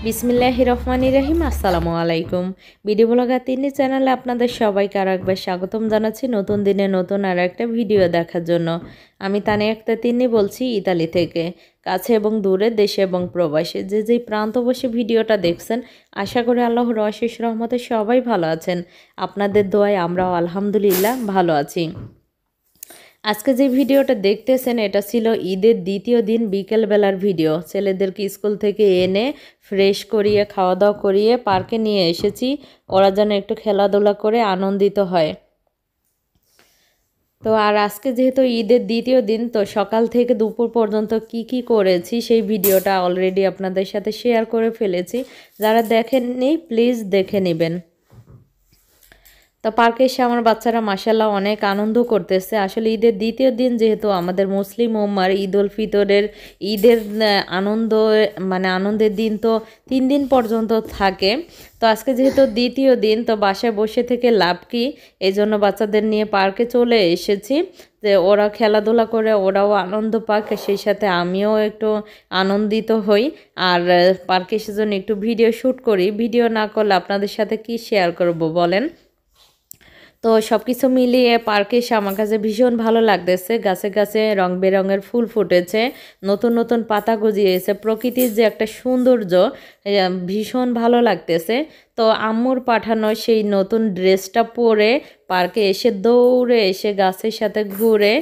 বিসমিল্লাহির রহমানির রহিম। আসসালামু আলাইকুম। ভিডিও ব্লগার তিন্নি চ্যানেলে আপনাদের সবাইকে আরও একবার স্বাগতম জানাচ্ছি নতুন দিনে নতুন আর একটা ভিডিও দেখার জন্য। আমি তানিয়া আক্তার তিন্নি বলছি ইতালি থেকে। কাছে এবং দূরে, দেশে এবং প্রবাসে যে যেই প্রান্ত বসে ভিডিওটা দেখছেন, আশা করি আল্লাহর অশেষ রহমতে সবাই ভালো আছেন। আপনাদের দোয়ায় আমরাও আলহামদুলিল্লাহ ভালো আছি। আজকে যে ভিডিওটা দেখতেছেন এটা ছিল ঈদের দ্বিতীয় দিন বিকেলবেলার ভিডিও। ছেলেদেরকে স্কুল থেকে এনে ফ্রেশ করিয়ে খাওয়া দাওয়া করিয়ে পার্কে নিয়ে এসেছি, ওরা যেন একটু খেলাধুলা করে আনন্দিত হয়। তো আর আজকে যেহেতু ঈদের দ্বিতীয় দিন, তো সকাল থেকে দুপুর পর্যন্ত কি করেছি সেই ভিডিওটা অলরেডি আপনাদের সাথে শেয়ার করে ফেলেছি। যারা দেখেননি প্লিজ দেখে নেবেন। তো পার্কে এসে আমার বাচ্চারা মাশাআল্লাহ অনেক আনন্দ করতেছে। আসলে ঈদের দ্বিতীয় দিন যেহেতু আমাদের মুসলিম উম্মার ঈদ উল ফিতরের ঈদের আনন্দ আনন্দের দিন তো 3 দিন পর্যন্ত থাকে। তো আজকে যেহেতু দ্বিতীয় দিন, তো বাসায় বসে থেকে লাভ কি, এই জন্য বাচ্চাদের নিয়ে পার্কে চলে এসেছি যে ওরা খেলাধুলা করে ওরাও আনন্দ পাক, সেই সাথে আমিও একটু আনন্দিত হই। আর পার্কে এসে জন্য একটু ভিডিও শ্যুট করি। ভিডিও না করলে আপনাদের সাথে কি শেয়ার করব বলেন। তো সব কিছু মিলিয়ে পার্কে এসে আমার কাছে ভীষণ ভালো লাগতেছে। গাছে গাছে রং বেরঙের ফুল ফুটেছে, নতুন নতুন পাতা গজিয়েছে, প্রকৃতির যে একটা সৌন্দর্য ভীষণ ভালো লাগতেছে। তো আম্মুর পাঠানো সেই নতুন ড্রেসটা পরে পার্কে এসে দৌড়ে এসে গাছের সাথে ঘুরে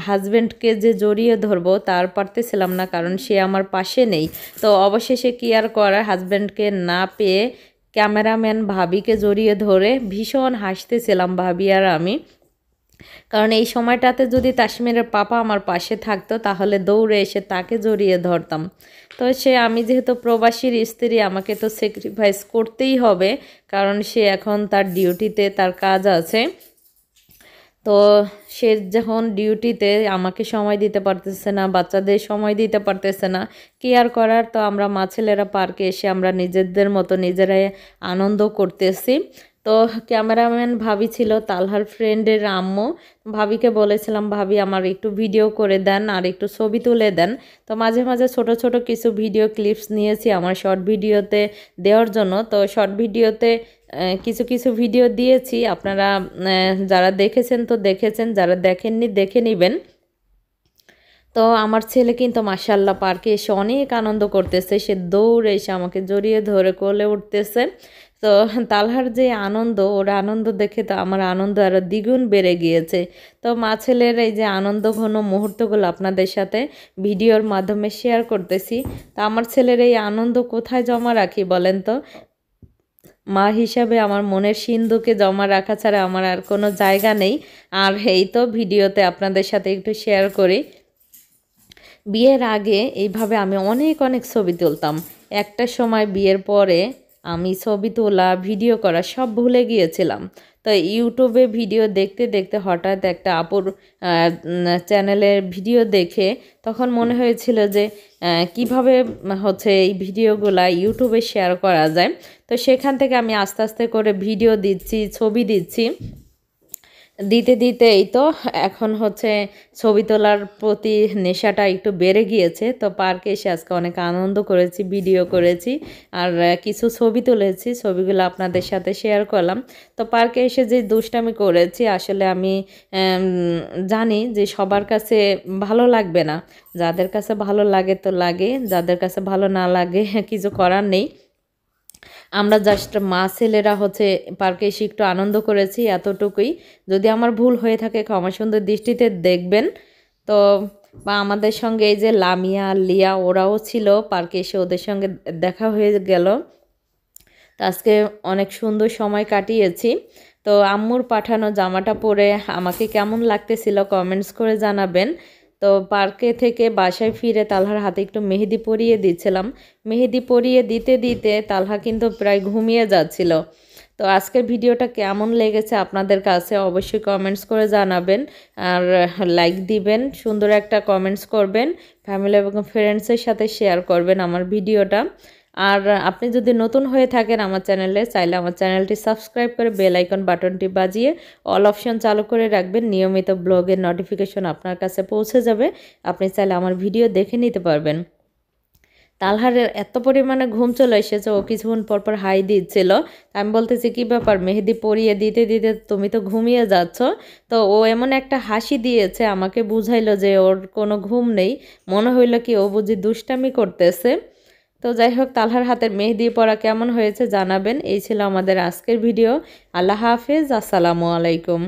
হাজব্যান্ডকে যে জড়িয়ে ধরবো তার পারতেছিলাম না, কারণ সে আমার পাশে নেই। তো অবশেষে কি আর করার, হাজব্যান্ডকে না পেয়ে ক্যামেরাম্যান ভাবিকে জড়িয়ে ধরে ভীষণ হাসতেছিলাম ভাবি আর আমি। কারণ এই সময়টাতে যদি তাসমিরের পাপা আমার পাশে থাকতো তাহলে দৌড়ে এসে তাকে জড়িয়ে ধরতাম। তো আমি যেহেতু প্রবাসীর স্ত্রী, আমাকে তো স্যাক্রিফাইস করতেই হবে, কারণ সে এখন তার ডিউটিতে, তার কাজ আছে। তো সে যখন ডিউটিতে আমাকে সময় দিতে পারতেছে না, বাচ্চাদের সময় দিতে পারতেছে না, কি আর করার। তো আমরা মা ছেলেরা পার্কে এসে আমরা নিজেদের মতো নিজেরাই আনন্দ করতেছি। তো ক্যামেরাম্যান ভাবি ছিল তালহার ফ্রেন্ডের আম্মু। ভাবিকে বলেছিলাম ভাবি আমার একটু ভিডিও করে দেন আর একটু ছবি তুলে দেন। তো মাঝে মাঝে ছোট ছোট কিছু ভিডিও ক্লিপস নিয়েছি আমার শর্ট ভিডিওতে দেওয়ার জন্য। তো শর্ট ভিডিওতে কিছু কিছু ভিডিও দিয়েছি, আপনারা যারা দেখেছেন তো দেখেছেন, যারা দেখেননি দেখে নেবেন। তো আমার ছেলে কিন্তু মাশাআল্লাহ পার্কে এসে অনেক আনন্দ করতেছে, সে দৌড়ে এসে আমাকে জড়িয়ে ধরে কোলে উঠতেছে। তো তালহার যে আনন্দ, ওর আনন্দ দেখে তো আমার আনন্দ আরও দ্বিগুণ বেড়ে গিয়েছে। তো মা ছেলের এই যে আনন্দ ঘন মুহূর্তগুলো আপনাদের সাথে ভিডিওর মাধ্যমে শেয়ার করতেছি। তো আমার ছেলের এই আনন্দ কোথায় জমা রাখি বলেন তো? মা হিসাবে আমার মনের সিন্ধুকে জমা রাখা ছাড়া আমার আর কোনো জায়গা নেই। আর এই তো ভিডিওতে আপনাদের সাথে একটু শেয়ার করি। বিয়ের আগে এইভাবে আমি অনেক অনেক ছবি তুলতাম। একটা সময় বিয়ের পরে আমি ছবি তোলা, ভিডিও করা সব ভুলে গিয়েছিলাম। তো ইউটিউবে ভিডিও দেখতে দেখতে হঠাৎ একটা আপুর চ্যানেলের ভিডিও দেখে তখন মনে হয়েছিল যে কিভাবে হচ্ছে এই ভিডিওগুলা ইউটিউবে শেয়ার করা যায়। তো সেখান থেকে আমি আস্তে আস্তে করে ভিডিও দিচ্ছি, ছবি দিচ্ছি। দিতে দিতে এই তো এখন হচ্ছে ছবি তোলার প্রতি নেশাটা একটু বেড়ে গিয়েছে। তো পার্কে এসে আজকে অনেক আনন্দ করেছি, ভিডিও করেছি আর কিছু ছবি তুলেছি, ছবিগুলো আপনাদের সাথে শেয়ার করলাম। তো পার্কে এসে যে দুষ্টামি করেছি আসলে আমি জানি যে সবার কাছে ভালো লাগবে না, যাদের কাছে ভালো লাগে তো লাগে, যাদের কাছে ভালো না লাগে কিছু করার নেই। আমরা জাস্ট মা ছেলেরা হচ্ছে পার্কে এসে একটু আনন্দ করেছি, এতটুকুই। যদি আমার ভুল হয়ে থাকে ক্ষমা সুন্দর দৃষ্টিতে দেখবেন। তো বা আমাদের সঙ্গে এই যে লামিয়া, লিয়া ওরাও ছিল পার্কে এসে, ওদের সঙ্গে দেখা হয়ে গেল। তো আজকে অনেক সুন্দর সময় কাটিয়েছি। তো আম্মুর পাঠানো জামাটা পরে আমাকে কেমন লাগতেছিল কমেন্টস করে জানাবেন। তো পার্কে থেকে বাসায় ফিরে তালহার হাতে একটু মেহেদি পরিয়ে দিচ্ছিলাম। মেহেদি পরিয়ে দিতে দিতে তালহা কিন্তু প্রায় ঘুমিয়ে যাচ্ছিল। তো আজকের ভিডিওটা কেমন লেগেছে আপনাদের কাছে অবশ্যই কমেন্টস করে জানাবেন আর লাইক দিবেন, সুন্দর একটা কমেন্টস করবেন, ফ্যামিলি এবং ফ্রেন্ডসের সাথে শেয়ার করবেন আমার ভিডিওটা। আর আপনি যদি নতুন হয়ে থাকেন আমার চ্যানেলে, চাইলে আমার চ্যানেলটি সাবস্ক্রাইব করে বেল আইকন বাটনটি বাজিয়ে অল অপশন চালু করে রাখবেন। নিয়মিত ব্লগের নোটিফিকেশন আপনার কাছে পৌঁছে যাবে, আপনি চাইলে আমার ভিডিও দেখে নিতে পারবেন। তালহারের এত পরিমাণে ঘুম চলে এসেছে, ও কিছুক্ষণ পরপর হাই দিচ্ছিল। আমি বলতেছি কি ব্যাপার, মেহেদি পরিয়ে দিতে দিতে তুমি তো ঘুমিয়ে যাচ্ছ। তো ও এমন একটা হাসি দিয়েছে, আমাকে বুঝাইলো যে ওর কোনো ঘুম নেই, মনে হইলো কি ও বুঝি দুষ্টামি করতেছে। তো যাই হোক, তালহার হাতের মেহেদি পরা কেমন হয়েছে জানাবেন। এই ছিল আমাদের আজকের ভিডিও। আল্লাহ হাফেজ, আসসালামু আলাইকুম।